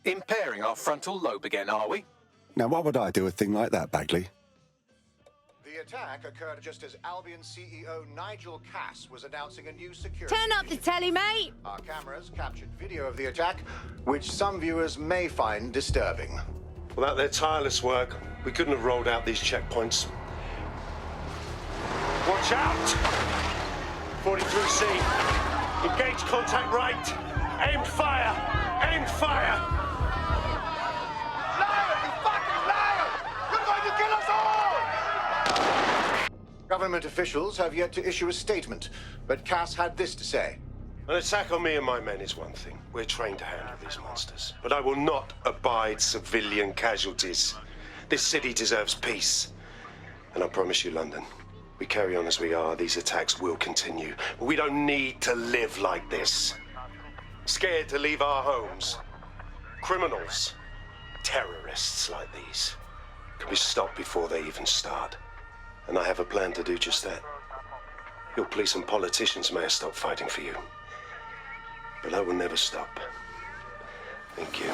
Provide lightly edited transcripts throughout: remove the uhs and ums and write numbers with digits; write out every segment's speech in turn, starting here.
Impairing our frontal lobe again, are we? Now, why would I do a thing like that, Bagley? The attack occurred just as Albion CEO Nigel Cass was announcing a new security Turn up the telly, mate! Our cameras captured video of the attack, which some viewers may find disturbing. Without their tireless work, we couldn't have rolled out these checkpoints. Watch out! 43C. Engage contact right. Aimed fire! Aimed fire! Liar! You fucking liar! You're going to kill us all! Government officials have yet to issue a statement, but Cass had this to say. An attack on me and my men is one thing. We're trained to handle these monsters. But I will not abide civilian casualties. This city deserves peace. And I promise you, London, we carry on as we are, these attacks will continue. But we don't need to live like this. Scared to leave our homes. Criminals, terrorists like these, can be stopped before they even start. And I have a plan to do just that. Your police and politicians may have stopped fighting for you. But I will never stop. Thank you.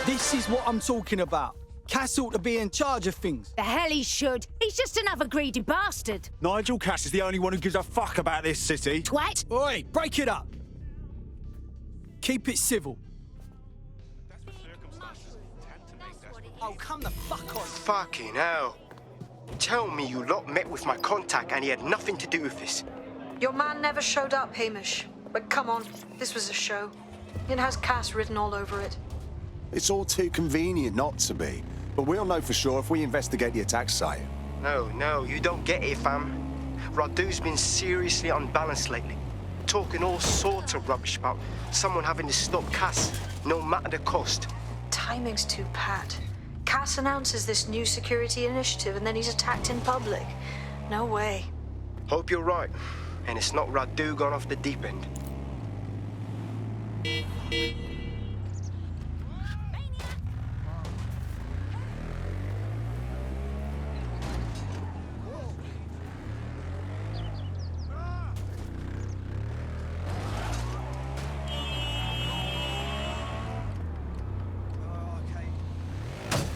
This is what I'm talking about. Cass ought to be in charge of things. The hell he should. He's just another greedy bastard. Nigel Cass is the only one who gives a fuck about this city. Twat! Oi, break it up. Keep it civil. Oh, come the fuck on. Fucking hell. Tell me you lot met with my contact and he had nothing to do with this. Your man never showed up, Hamish. But come on, this was a show. It has Cass written all over it. It's all too convenient not to be. But we'll know for sure if we investigate the attack site. No, you don't get it, fam. Radu's been seriously unbalanced lately. Talking all sorts of rubbish about someone having to stop Cass, no matter the cost. Timing's too pat. Cass announces this new security initiative and then he's attacked in public. No way. Hope you're right. And it's not Radu gone off the deep end.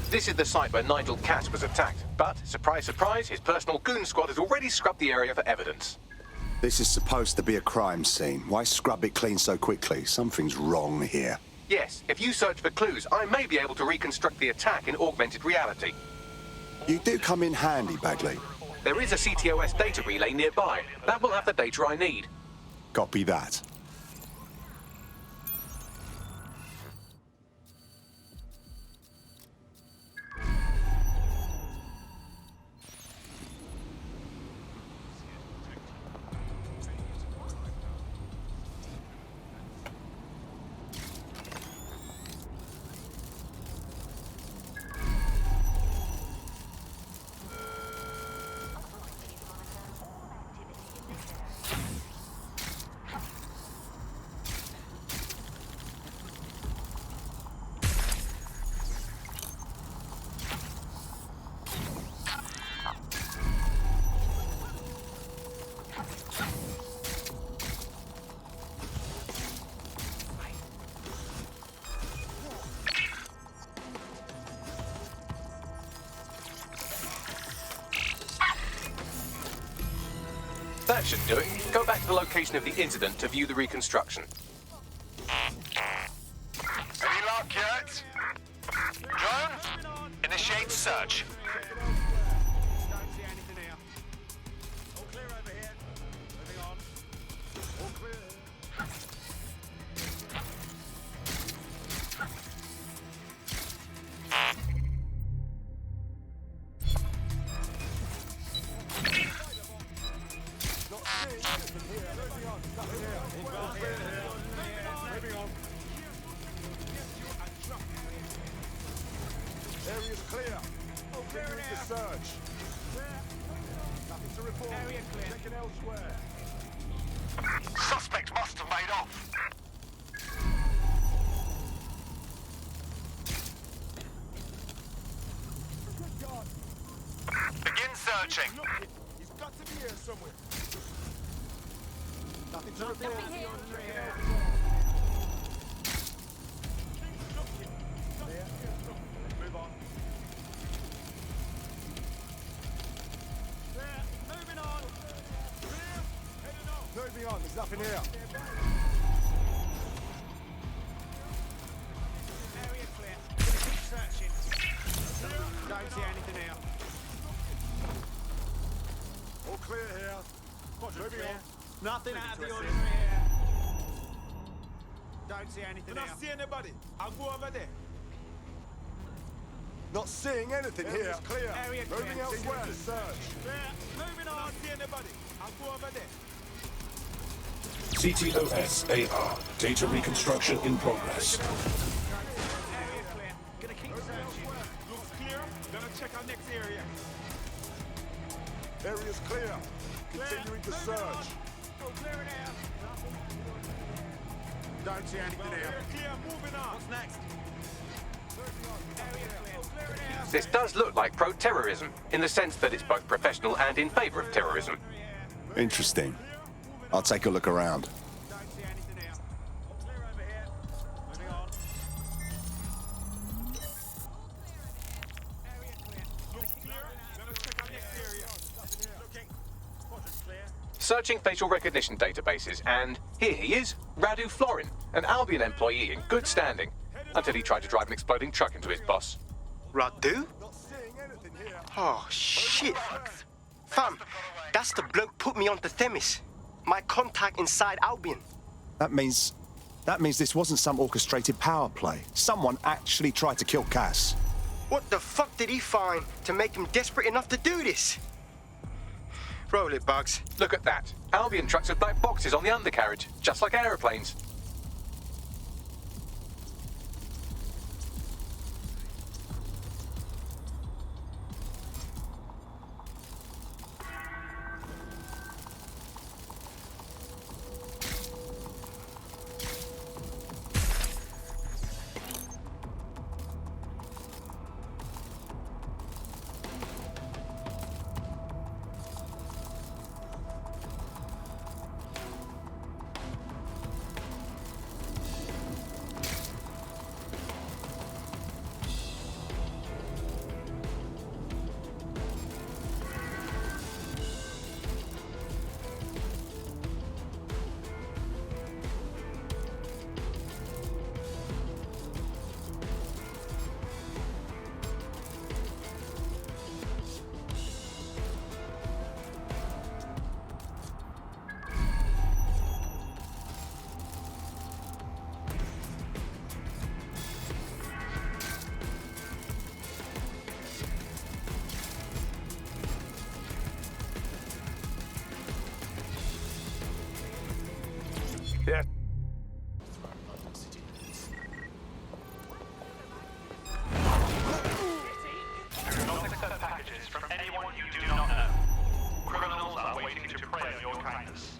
This is the site where Nigel Cass was attacked, but, surprise, surprise, his personal goon squad has already scrubbed the area for evidence. This is supposed to be a crime scene. Why scrub it clean so quickly? Something's wrong here. Yes, if you search for clues, I may be able to reconstruct the attack in augmented reality. You do come in handy, Bagley. There is a CTOS data relay nearby. That will have the data I need. Copy that. That should do it. Go back to the location of the incident to view the reconstruction. Any luck yet? Drone, initiate search. Don't see anything here. All clear over here. Moving on. All clear. Area's clear. Continuing the search. Nothing to report. Area clear. Taken elsewhere. Suspect must have made off. Good God. Begin searching. He's got to be here somewhere. Nothing to report. Nothing here. Area clear. Gonna keep searching. Don't see anything here. All clear here. Moving on. Nothing out of the ordinary here. Don't see anything Do here. not see anybody. I'll go over there. Not seeing anything here. Clear. Area clear. Moving elsewhere to search. Clear. Moving on. Not see anybody. I'll go over there. CTOS-AR. Data reconstruction in progress. Area clear. Gonna keep searching. Looks clear. Gonna check our next area. Area's clear. Continuing to search. Oh, clear it out. Don't see anything here. Area clear. Moving on. What's next? Area clear. Clear it out. This does look like pro-terrorism, in the sense that it's both professional and in favour of terrorism. Interesting. I'll take a look around. Don't see anything here. All clear over here. Moving on. Area clear. Looks clear. Gonna check our next area. Looking. Quadrant's clear. Searching facial recognition databases, and here he is, Radu Florin, an Albion employee in good standing, until he tried to drive an exploding truck into his boss. Radu? Not seeing anything here. Oh, shit. Fam, that's the bloke put me onto Themis. My contact inside Albion. That means this wasn't some orchestrated power play. Someone actually tried to kill Cass. What the fuck did he find to make him desperate enough to do this? Roll it, Bugs. Look at that. Albion trucks with black boxes on the undercarriage, just like aeroplanes. Yeah. Do not accept packages from anyone you do not know. Criminals are waiting to prey on your kindness.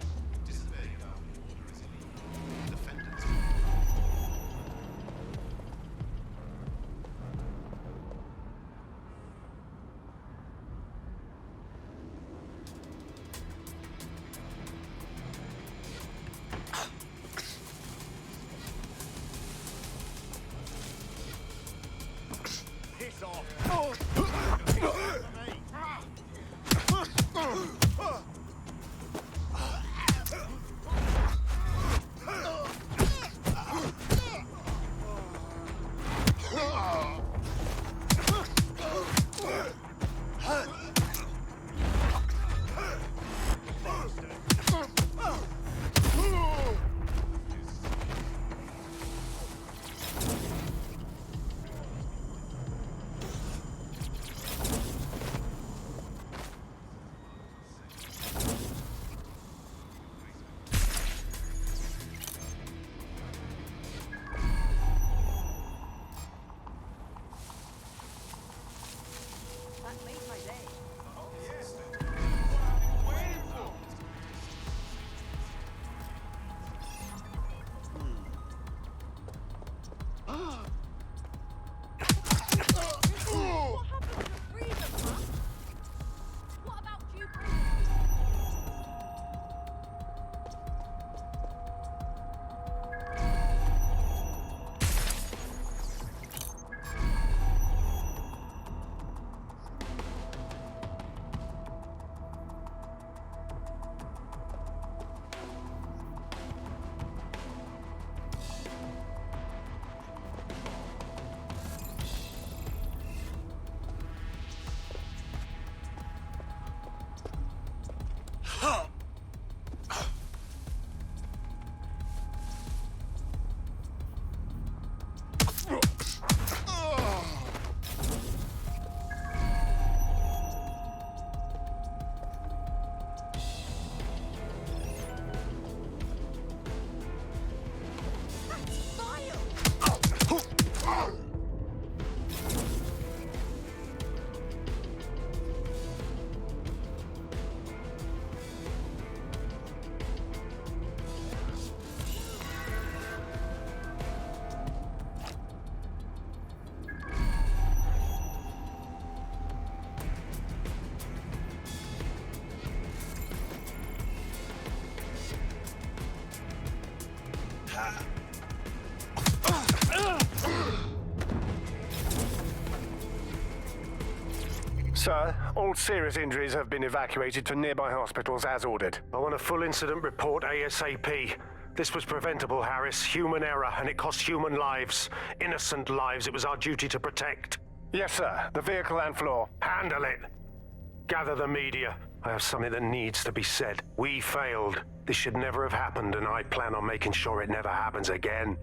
Sir, all serious injuries have been evacuated to nearby hospitals as ordered. I want a full incident report ASAP. This was preventable, Harris. Human error, and it cost human lives. Innocent lives it was our duty to protect. Yes, sir. The vehicle and floor. Handle it. Gather the media. I have something that needs to be said. We failed. This should never have happened, and I plan on making sure it never happens again.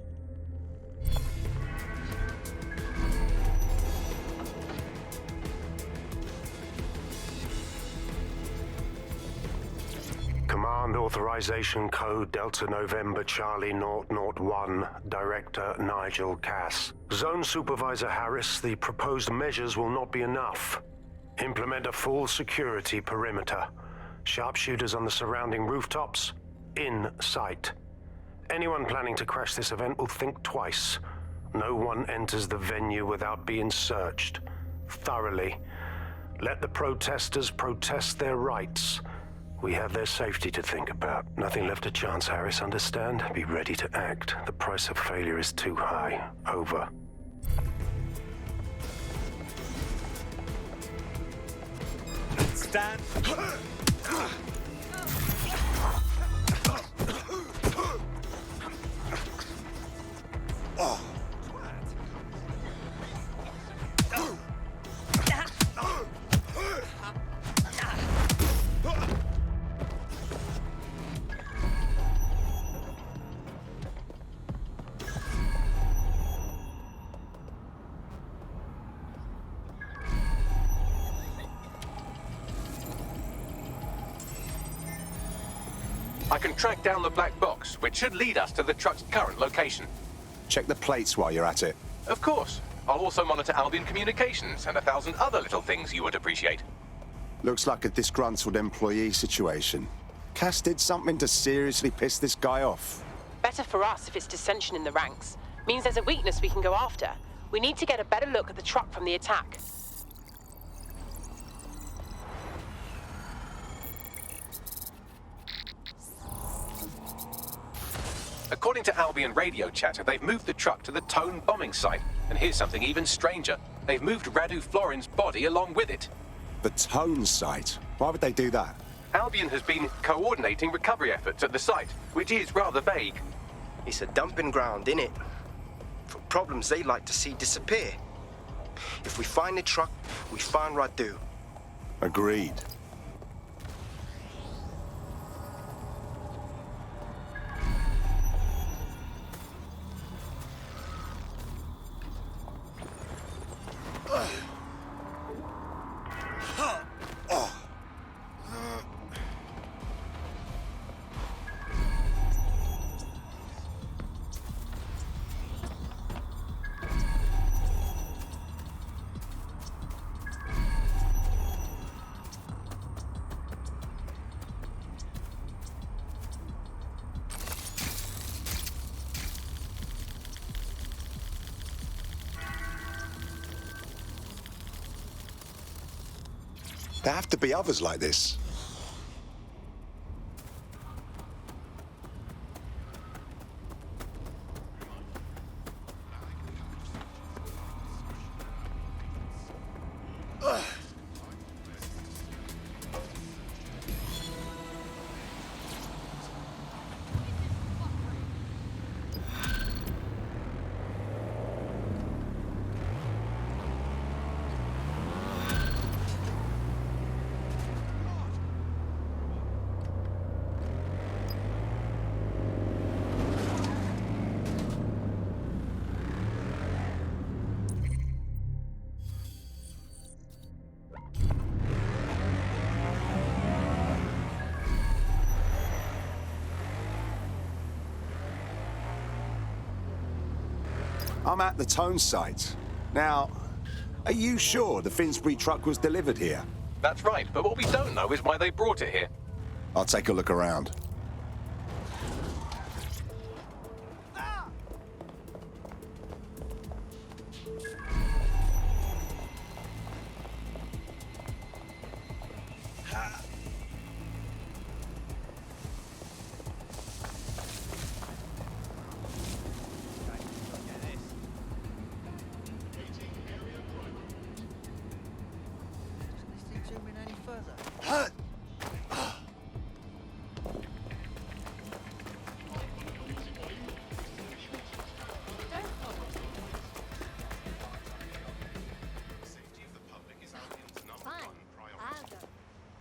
Command Authorization Code Delta November Charlie 001, Director Nigel Cass. Zone Supervisor Harris, the proposed measures will not be enough. Implement a full security perimeter. Sharpshooters on the surrounding rooftops, in sight. Anyone planning to crash this event will think twice. No one enters the venue without being searched. Thoroughly. Let the protesters protest their rights. We have their safety to think about. Nothing left to chance, Harris, understand? Be ready to act. The price of failure is too high. Over. Stand. I can track down the black box, which should lead us to the truck's current location. Check the plates while you're at it. Of course. I'll also monitor Albion communications and 1,000 other little things you would appreciate. Looks like a disgruntled employee situation. Cass did something to seriously piss this guy off. Better for us if it's dissension in the ranks. Means there's a weakness we can go after. We need to get a better look at the truck from the attack. According to Albion radio chatter, they've moved the truck to the Tone bombing site. And here's something even stranger. They've moved Radu Florin's body along with it. The Tone site? Why would they do that? Albion has been coordinating recovery efforts at the site, which is rather vague. It's a dumping ground, innit? For problems they like to see disappear. If we find the truck, we find Radu. Agreed. There have to be others like this. I'm at the Tone site. Now, are you sure the Finsbury truck was delivered here? That's right, but what we don't know is why they brought it here. I'll take a look around. Safety of the public is Albion's #1 priority.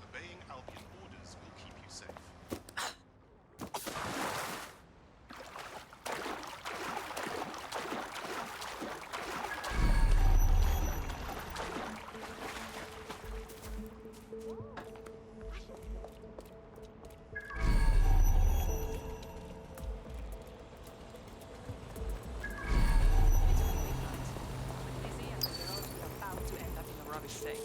Obeying Albion orders will keep you safe. About to end up in the rubbish thing.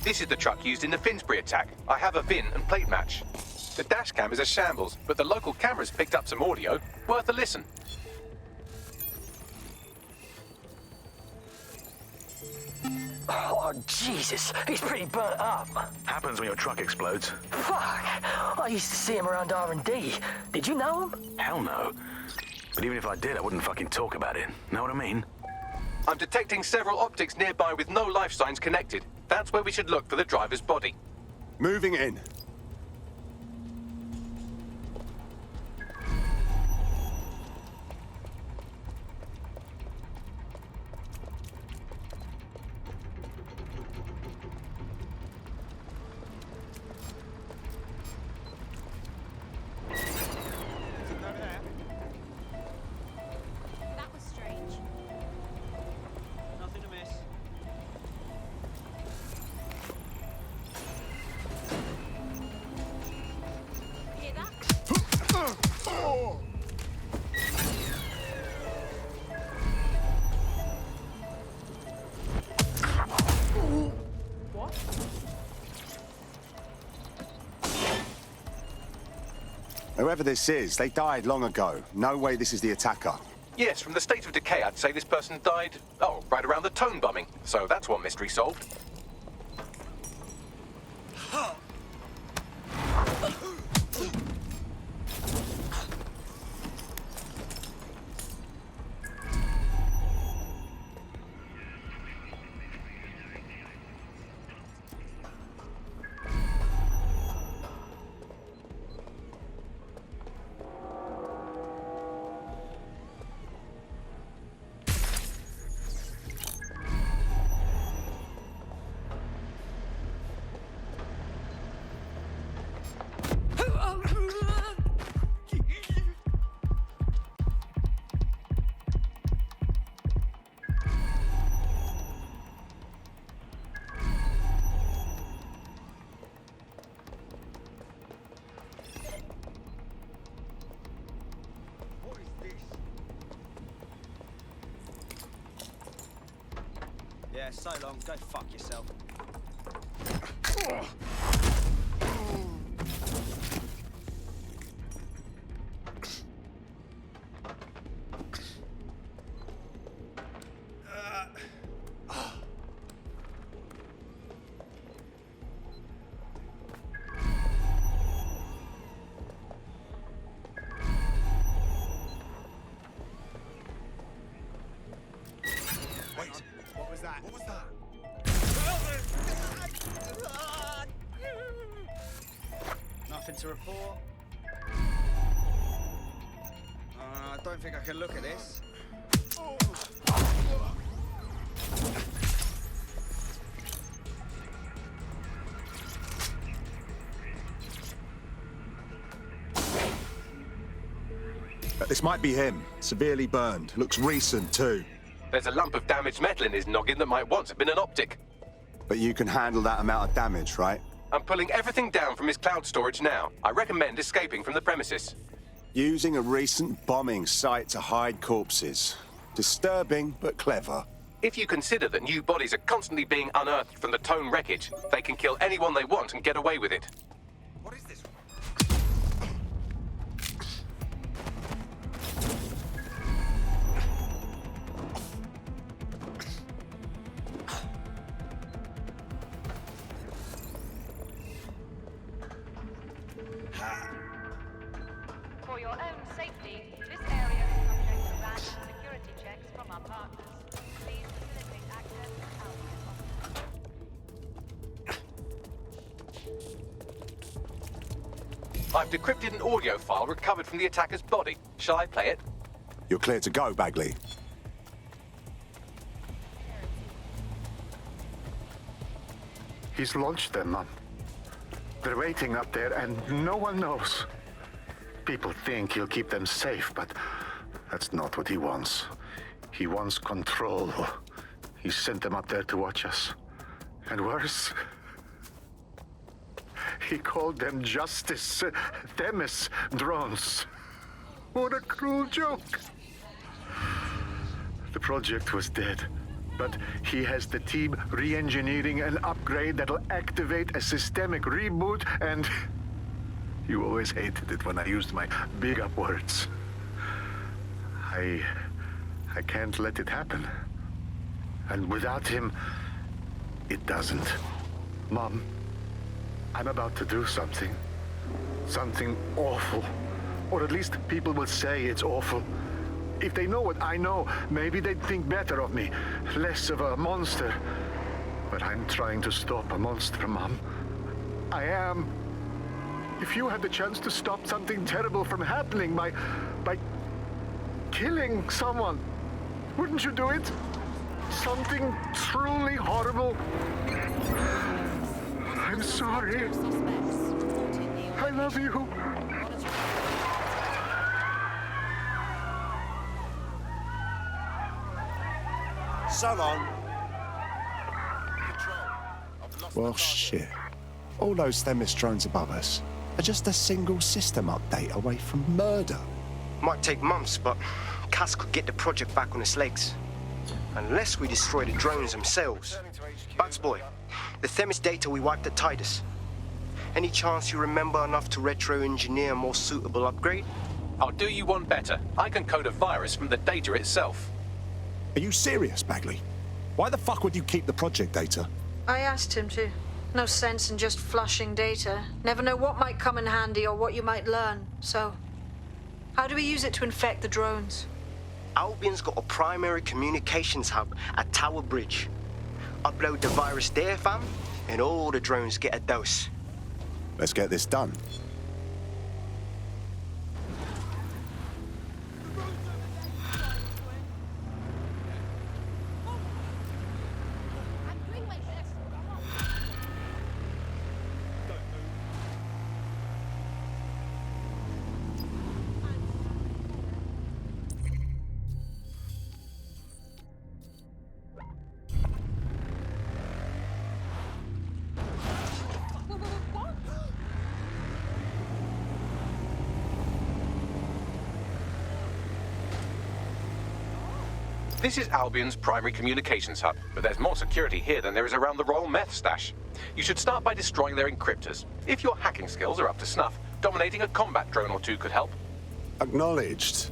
This is the truck used in the Finsbury attack. I have a VIN and plate match. The dash cam is a shambles, but the local cameras picked up some audio. Worth a listen. Oh, Jesus. He's pretty burnt up. Happens when your truck explodes. Fuck. I used to see him around R&D. Did you know him? Hell no. But even if I did, I wouldn't fucking talk about it. Know what I mean? I'm detecting several optics nearby with no life signs connected. That's where we should look for the driver's body. Moving in. That was strange. Nothing to miss. Hear that? What? Whoever this is, they died long ago. No way this is the attacker. Yes, from the state of decay, I'd say this person died, right around the tone bombing. So that's one mystery solved. Yeah, so long. Go fuck yourself. Wait, what was that? What was that? Nothing to report. I don't think I can look at this. this might be him. Severely burned. Looks recent, too. There's a lump of damaged metal in his noggin that might once have been an optic. But you can handle that amount of damage, right? I'm pulling everything down from his cloud storage now. I recommend escaping from the premises. Using a recent bombing site to hide corpses. Disturbing, but clever. If you consider that new bodies are constantly being unearthed from the Tone wreckage, they can kill anyone they want and get away with it. What is this? For your own safety, this area is subject to random security checks from our partners. Please facilitate access to I've decrypted an audio file recovered from the attacker's body. Shall I play it? You're clear to go, Bagley. He's launched them, Mum. They're waiting up there, and no one knows. People think he'll keep them safe, but that's not what he wants. He wants control. He sent them up there to watch us. And worse, he called them Justice Themis drones. What a cruel joke. The project was dead, but he has the team re-engineering an upgrade that'll activate a systemic reboot, and you always hated it when I used my big up words. I can't let it happen. And without him, it doesn't. Mom, I'm about to do something. Something awful. Or at least people will say it's awful. If they know what I know, maybe they'd think better of me. Less of a monster. But I'm trying to stop a monster, Mom. I am. If you had the chance to stop something terrible from happening by killing someone, wouldn't you do it? Something truly horrible. I'm sorry. I love you. So long. Well, shit. All those Themis drones above us are just a single system update away from murder. Might take months, but Cass could get the project back on its legs. Unless we destroy the drones themselves. Bugs boy, the Themis data we wiped at Titus. Any chance you remember enough to retro-engineer a more suitable upgrade? I'll do you one better. I can code a virus from the data itself. Are you serious, Bagley? Why the fuck would you keep the project data? I asked him to. No sense in just flushing data. Never know what might come in handy or what you might learn. So, how do we use it to infect the drones? Albion's got a primary communications hub at Tower Bridge. Upload the virus there, fam, and all the drones get a dose. Let's get this done. This is Albion's primary communications hub, but there's more security here than there is around the Royal Meth stash. You should start by destroying their encryptors. If your hacking skills are up to snuff, dominating a combat drone or two could help. Acknowledged.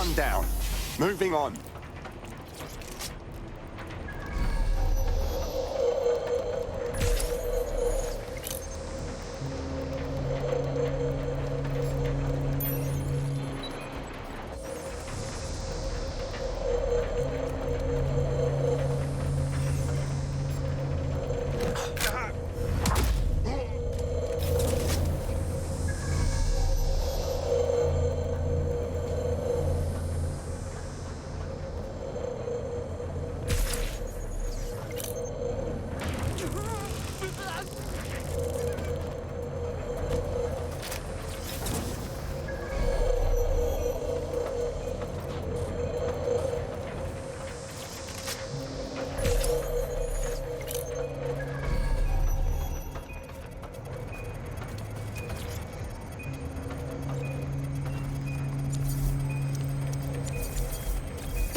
one down. Moving on.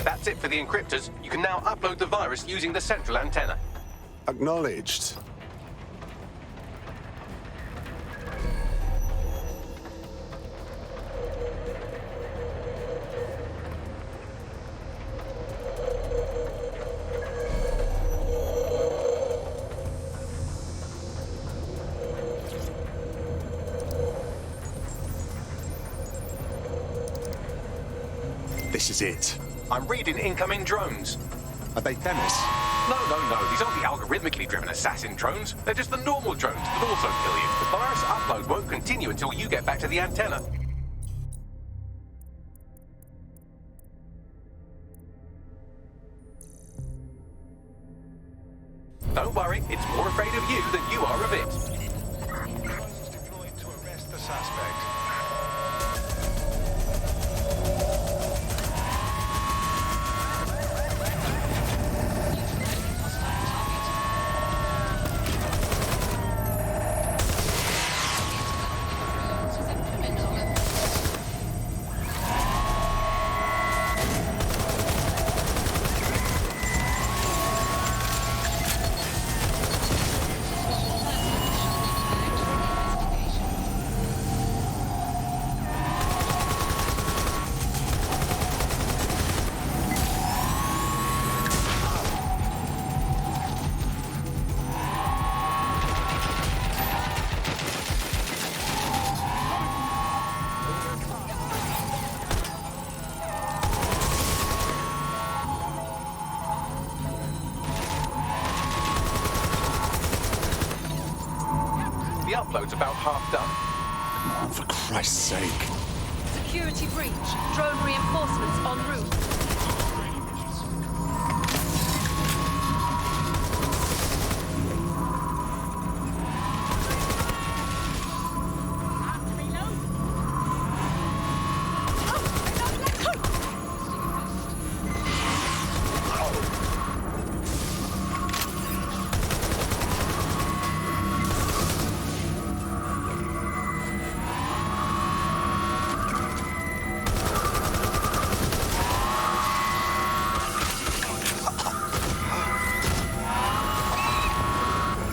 That's it for the encryptors. You can now upload the virus using the central antenna. Acknowledged. This is it. I'm reading incoming drones. Are they Themis? No. These aren't the algorithmically driven assassin drones. They're just the normal drones that also kill you. The virus upload won't continue until you get back to the antenna. Don't worry, it's more afraid of you than you are of it. Drones deployed to arrest the suspect. The upload's about half done. Oh, for Christ's sake. Security breach. Drone reinforcements en route.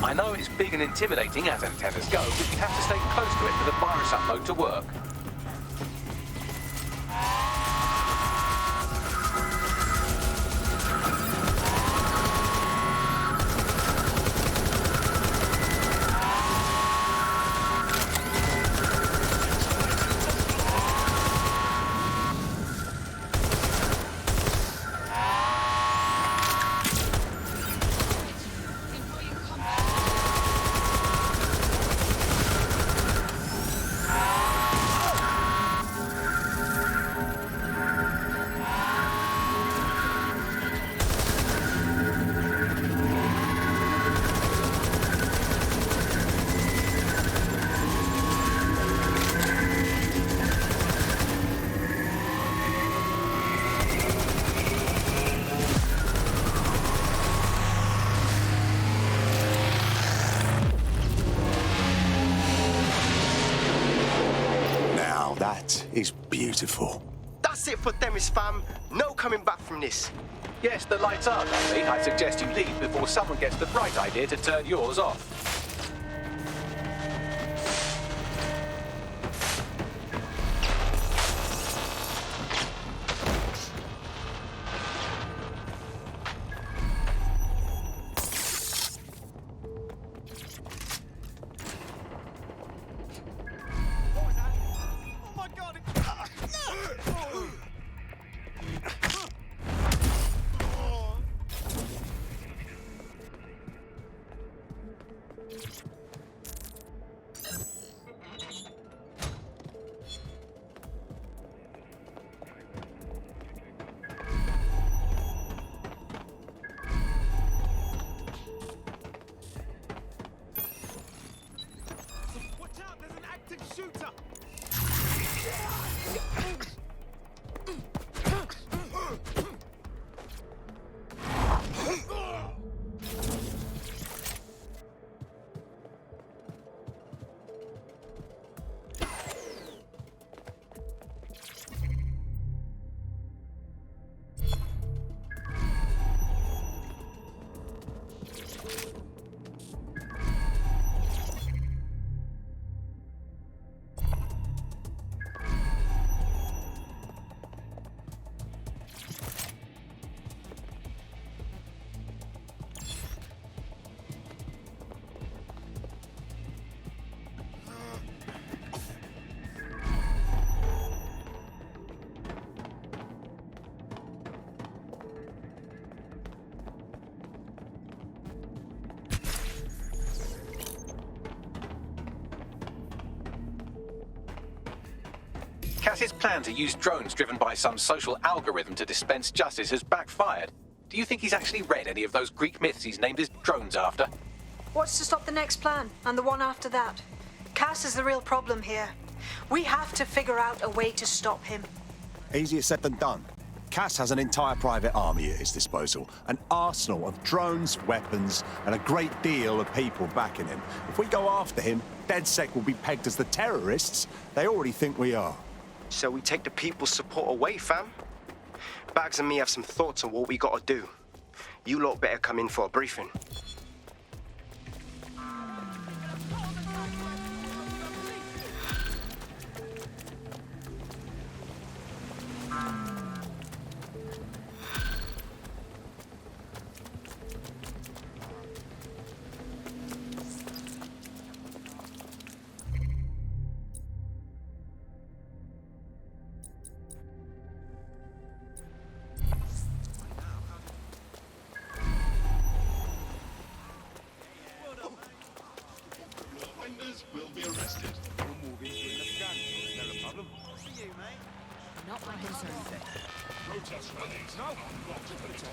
I know it's big and intimidating as antennas go, but you have to stay close to it for the virus upload to work. That is beautiful. That's it for Themis, fam. No coming back from this. Yes, the lights are lovely. I suggest you leave before someone gets the bright idea to turn yours off. Cass's plan to use drones driven by some social algorithm to dispense justice has backfired. Do you think he's actually read any of those Greek myths he's named his drones after? What's to stop the next plan, and the one after that? Cass is the real problem here. We have to figure out a way to stop him. Easier said than done. Cass has an entire private army at his disposal, an arsenal of drones, weapons, and a great deal of people backing him. If we go after him, DedSec will be pegged as the terrorists they already think we are. So we take the people's support away, fam? Bags and me have some thoughts on what we gotta do. You lot better come in for a briefing. Offenders will be arrested. We'll move in during the scan. Is there a problem? See you, mate. Not my concern. Protest rallies. No. Blocked at the top.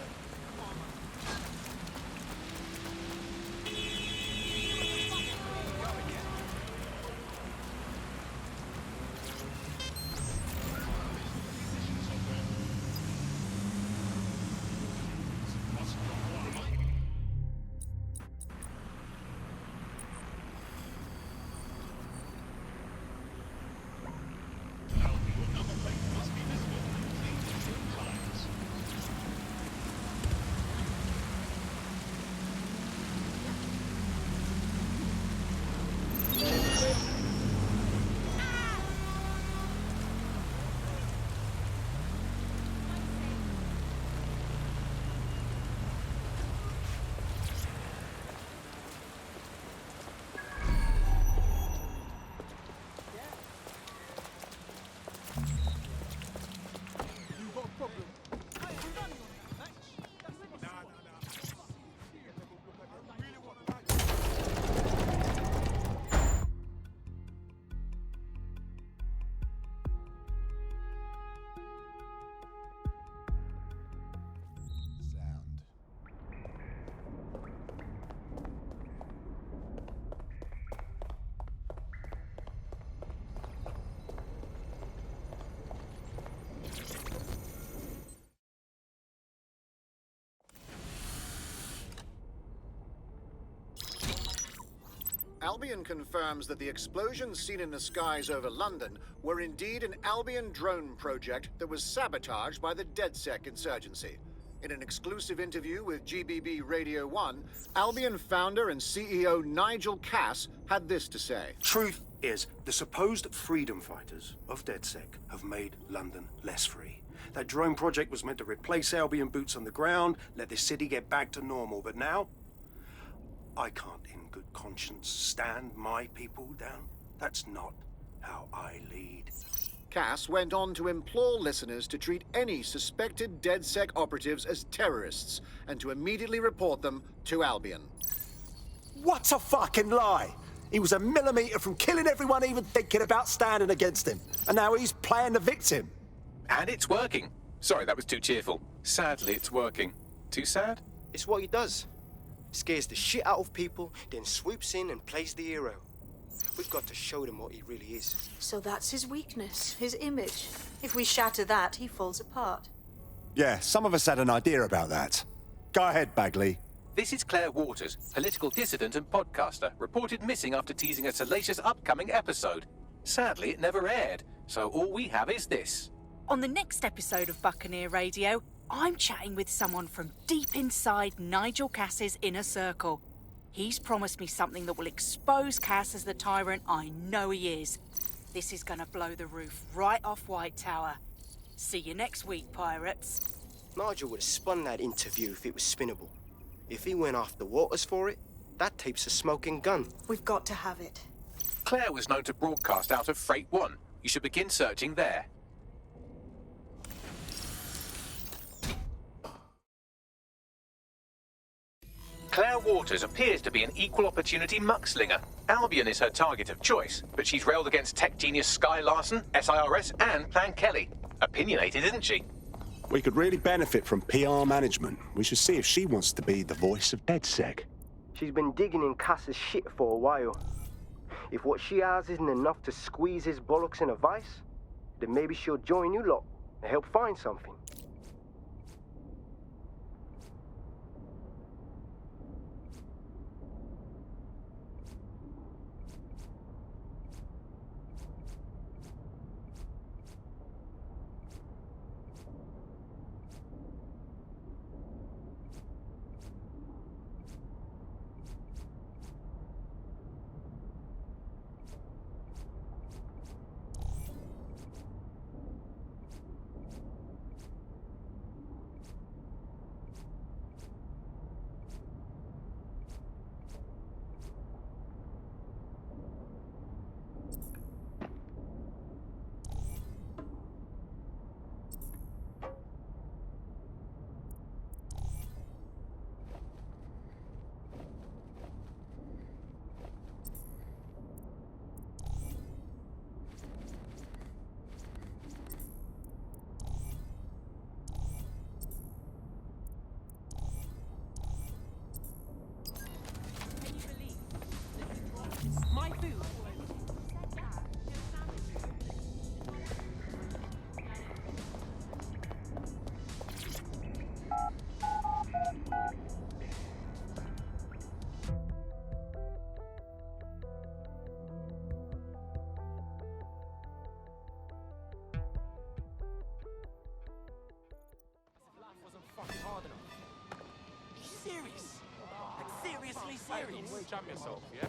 Albion confirms that the explosions seen in the skies over London were indeed an Albion drone project that was sabotaged by the DedSec insurgency. In an exclusive interview with GBB Radio 1, Albion founder and CEO Nigel Cass had this to say. Truth is, the supposed freedom fighters of DedSec have made London less free. That drone project was meant to replace Albion boots on the ground, let the city get back to normal, but now I can't in good conscience stand my people down. That's not how I lead. Cass went on to implore listeners to treat any suspected DedSec operatives as terrorists and to immediately report them to Albion. What a fucking lie! He was a millimetre from killing everyone even thinking about standing against him. And now he's playing the victim. And it's working. Sorry, that was too cheerful. Sadly, it's working. Too sad? It's what he does. Scares the shit out of people, then swoops in and plays the hero. We've got to show them what he really is. So that's his weakness, his image. If we shatter that, he falls apart. Yeah, some of us had an idea about that. Go ahead, Bagley. This is Claire Waters, political dissident and podcaster, reported missing after teasing a salacious upcoming episode. Sadly, it never aired, so all we have is this. On the next episode of Buccaneer Radio, I'm chatting with someone from deep inside Nigel Cass's inner circle. He's promised me something that will expose Cass as the tyrant I know he is. This is gonna blow the roof right off White Tower. See you next week, pirates. Nigel would have spun that interview if it was spinnable. If he went after Waters for it, that tape's a smoking gun. We've got to have it. Claire was known to broadcast out of Freight 1. You should begin searching there. Claire Waters appears to be an equal opportunity muckslinger. Albion is her target of choice, but she's railed against tech genius Sky Larson, SIRS, and Plan Kelly. Opinionated, isn't she? We could really benefit from PR management. We should see if she wants to be the voice of DedSec. She's been digging in Cass's shit for a while. If what she has isn't enough to squeeze his bollocks in a vice, then maybe she'll join you lot and help find something. Jam yourself, yeah?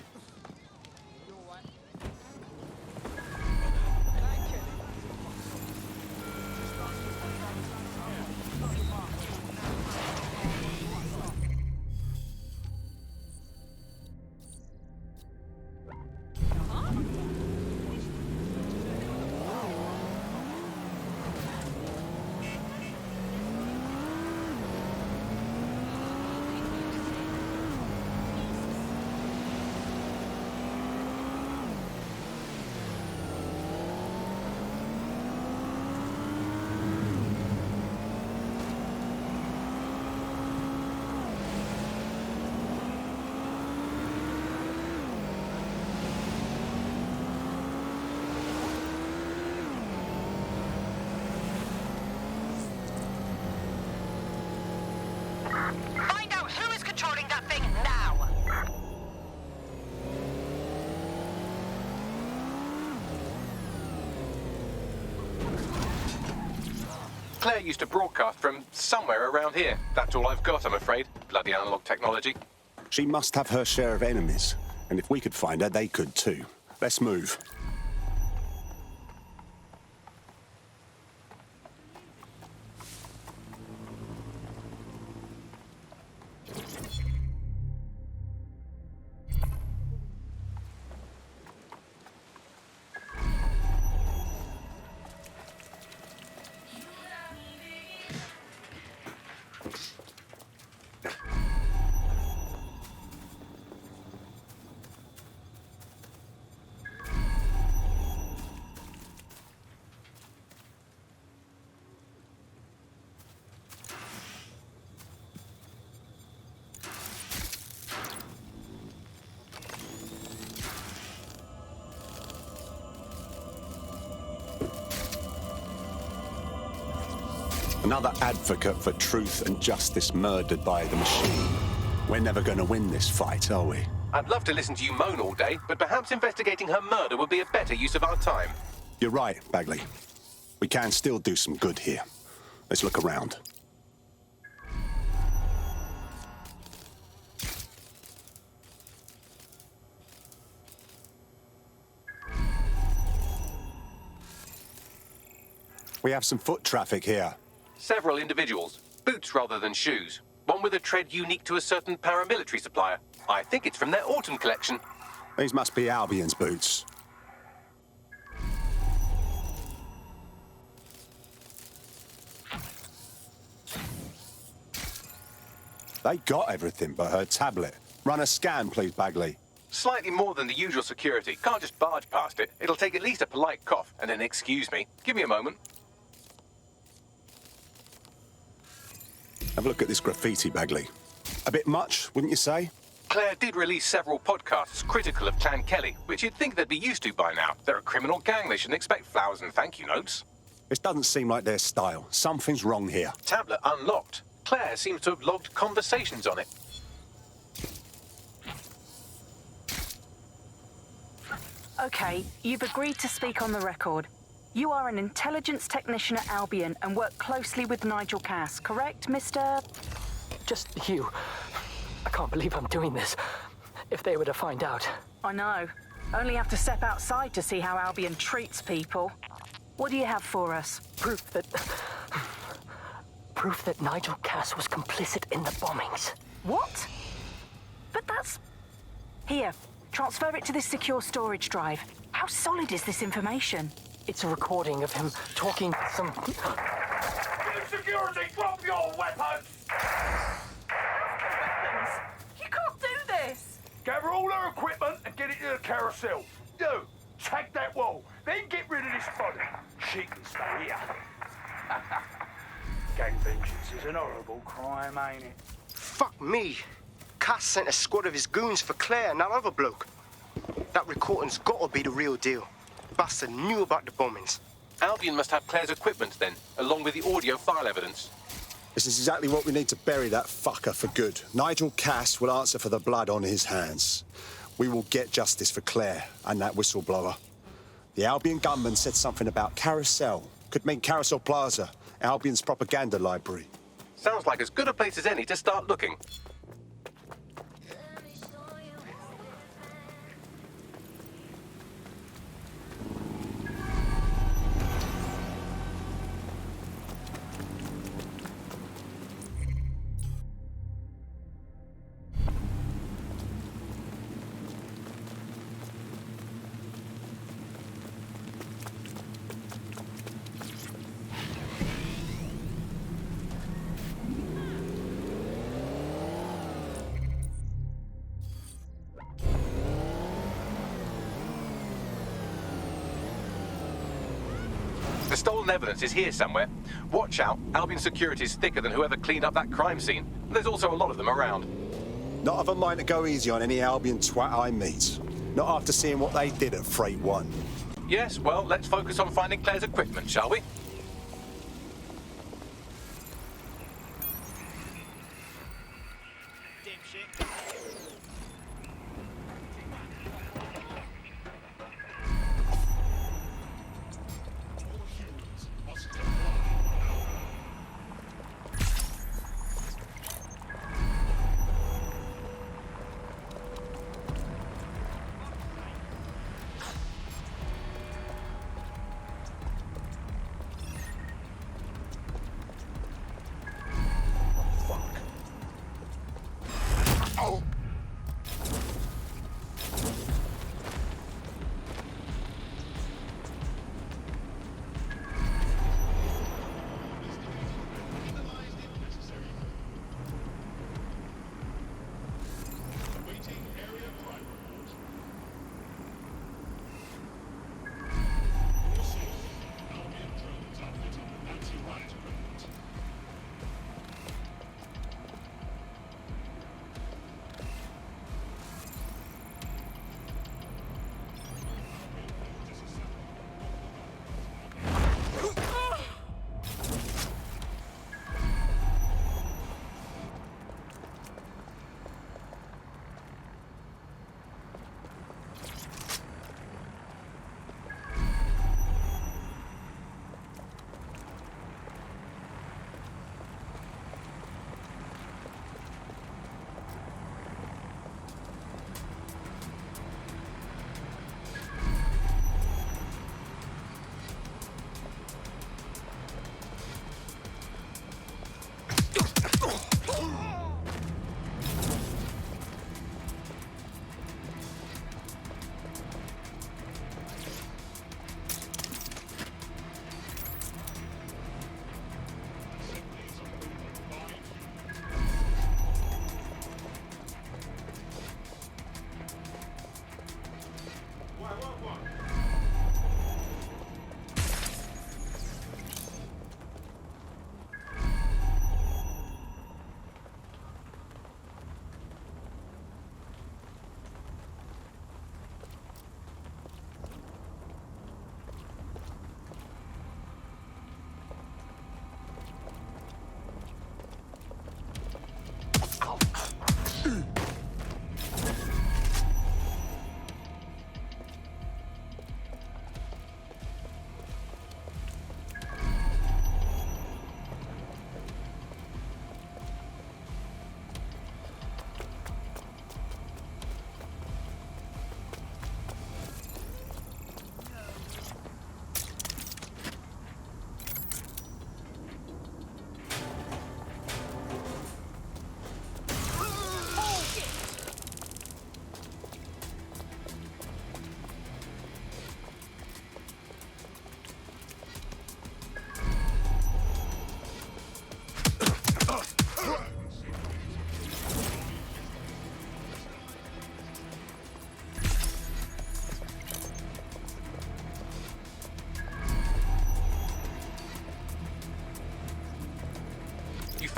Find out who is controlling that thing now! Claire used to broadcast from somewhere around here. That's all I've got, I'm afraid. Bloody analog technology. She must have her share of enemies. And if we could find her, they could too. Let's move. Another advocate for truth and justice murdered by the machine. We're never going to win this fight, are we? I'd love to listen to you moan all day, but perhaps investigating her murder would be a better use of our time. You're right, Bagley. We can still do some good here. Let's look around. We have some foot traffic here. Several individuals. Boots rather than shoes. One with a tread unique to a certain paramilitary supplier. I think it's from their autumn collection. These must be Albion's boots. They got everything but her tablet. Run a scan, please, Bagley. Slightly more than the usual security. Can't just barge past it. It'll take at least a polite cough and an excuse me. Give me a moment. Have a look at this graffiti, Bagley. A bit much, wouldn't you say? Claire did release several podcasts critical of Clan Kelly, which you'd think they'd be used to by now. They're a criminal gang. They shouldn't expect flowers and thank you notes. This doesn't seem like their style. Something's wrong here. Tablet unlocked. Claire seems to have logged conversations on it. Okay, you've agreed to speak on the record. You are an intelligence technician at Albion and work closely with Nigel Cass, correct, Mr...? Just you. I can't believe I'm doing this. If they were to find out. I know. Only have to step outside to see how Albion treats people. What do you have for us? Proof that Nigel Cass was complicit in the bombings. What? But that's... Here, transfer it to this secure storage drive. How solid is this information? It's a recording of him talking to some... Security, drop your weapons! You can't do this! Gather all her equipment and get it to the carousel. You, tag that wall, then get rid of this body. She can stay here. Gang vengeance is an horrible crime, ain't it? Fuck me. Cass sent a squad of his goons for Claire and that other bloke. That recording's gotta be the real deal. Bastard knew about the bombings. Albion must have Claire's equipment then, along with the audio file evidence. This is exactly what we need to bury that fucker for good. Nigel Cass will answer for the blood on his hands. We will get justice for Claire and that whistleblower. The Albion gunman said something about Carousel. Could mean Carousel Plaza, Albion's propaganda library. Sounds like as good a place as any to start looking. The stolen evidence is here somewhere. Watch out, Albion security is thicker than whoever cleaned up that crime scene. There's also a lot of them around. Not of a mind to go easy on any Albion twat I meet. Not after seeing what they did at Freight 1. Yes, well, let's focus on finding Claire's equipment, shall we?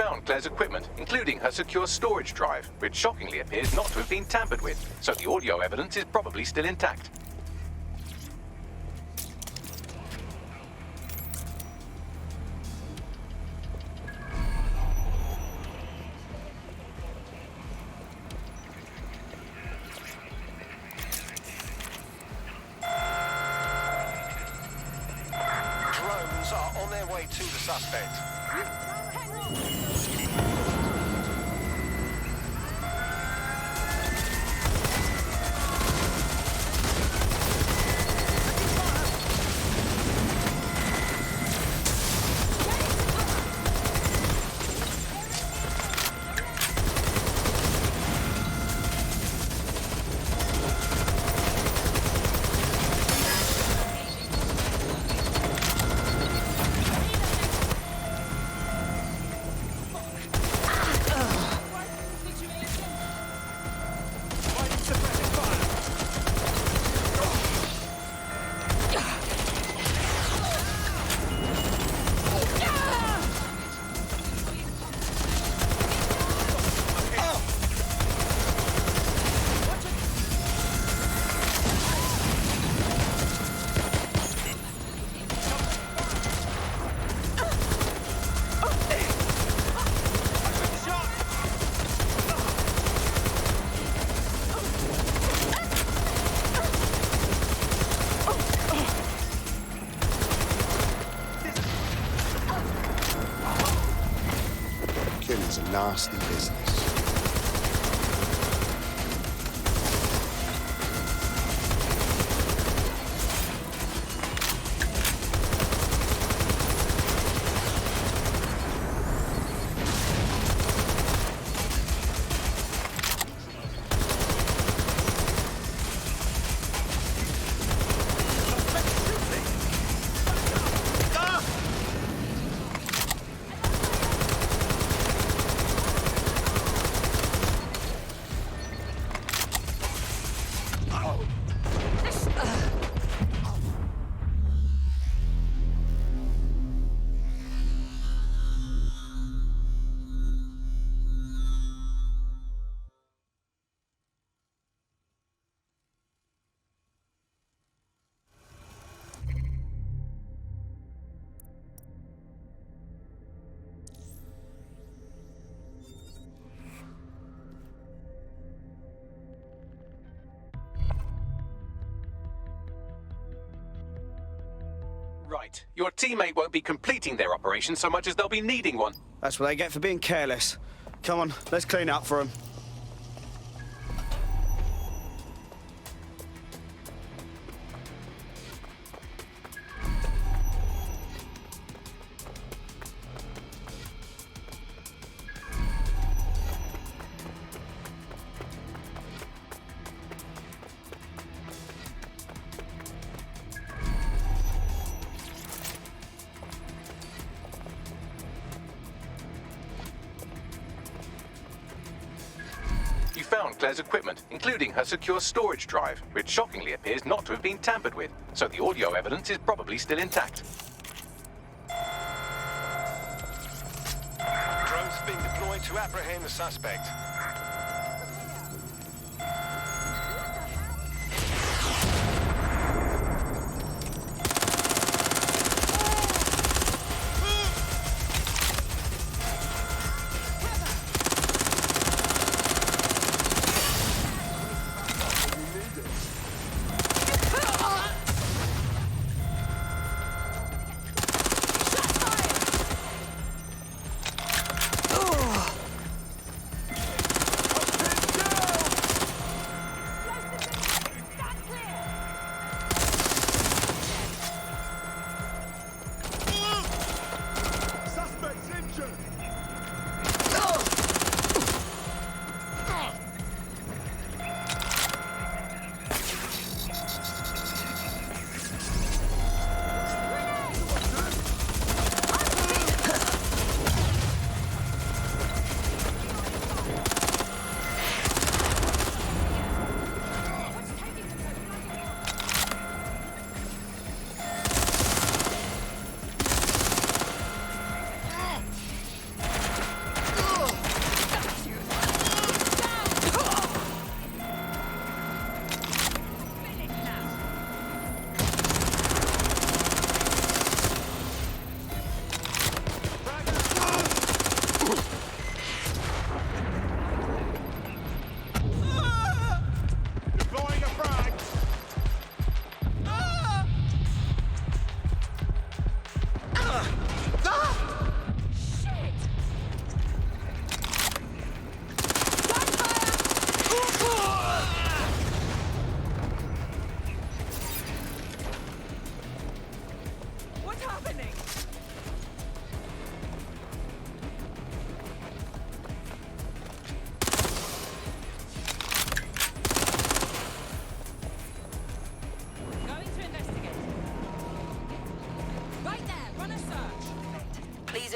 found Claire's equipment, including her secure storage drive, which shockingly appears not to have been tampered with, so the audio evidence is probably still intact. Drones are on their way to the suspect. Killing's a nasty business. Right. Your teammate won't be completing their operation so much as they'll be needing one. That's what they get for being careless. Come on, let's clean up for them. You found Claire's equipment, including her secure storage drive, which shockingly appears not to have been tampered with, so the audio evidence is probably still intact. Drones being deployed to apprehend the suspect.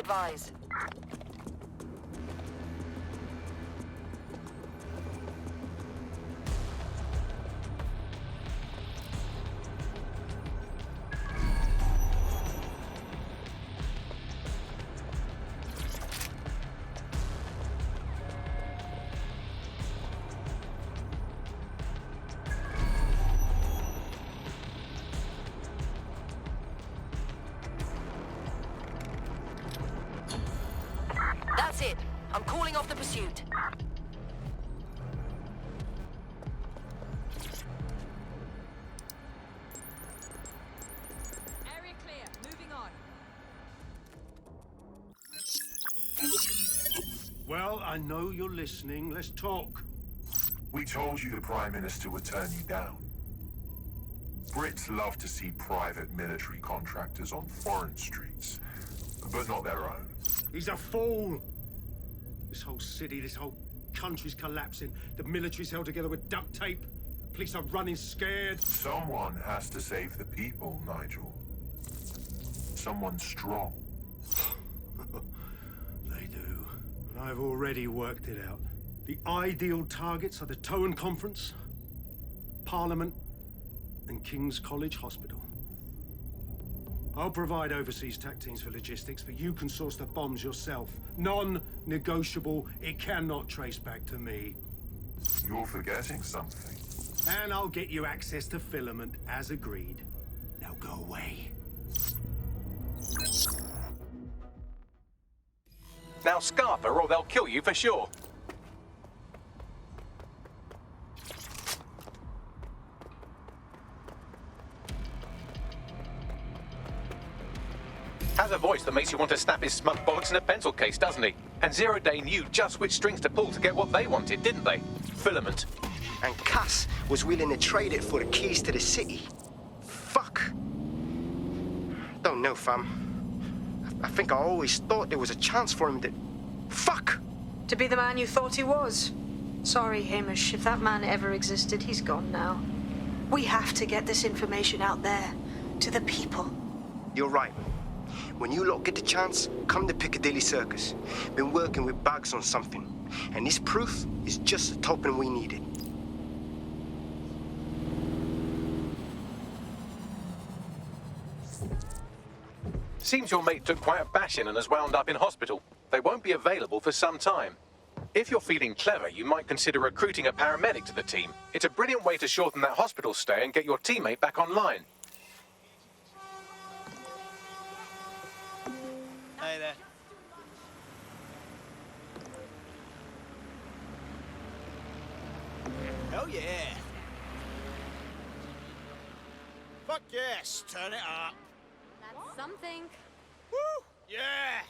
advise. That's it. I'm calling off the pursuit. Area clear. Moving on. Well, I know you're listening. Let's talk. We told you the Prime Minister would turn you down. Brits love to see private military contractors on foreign streets, but not their own. He's a fool! This whole city, this whole country's collapsing. The military's held together with duct tape. Police are running scared. Someone has to save the people, Nigel. Someone strong. They do. And I've already worked it out. The ideal targets are the Towan Conference, Parliament, and King's College Hospital. I'll provide overseas tac teams for logistics, but you can source the bombs yourself. Non-negotiable. It cannot trace back to me. You're forgetting something. And I'll get you access to filament, as agreed. Now go away. Now scarper or they'll kill you for sure. Has a voice that makes you want to snap his smug bollocks in a pencil case, doesn't he? And Zero Day knew just which strings to pull to get what they wanted, didn't they? Filament. And Cass was willing to trade it for the keys to the city. Fuck. Don't know, fam. I think I always thought there was a chance for him to... Fuck! To be the man you thought he was. Sorry, Hamish. If that man ever existed, he's gone now. We have to get this information out there, to the people. You're right. When you lot get the chance, come to Piccadilly Circus. Been working with Bags on something, and this proof is just the token we needed. Seems your mate took quite a bashing and has wound up in hospital. They won't be available for some time. If you're feeling clever, you might consider recruiting a paramedic to the team. It's a brilliant way to shorten that hospital stay and get your teammate back online. Hey there. Oh yeah. Fuck yes, turn it up. That's something. Woo! Yeah!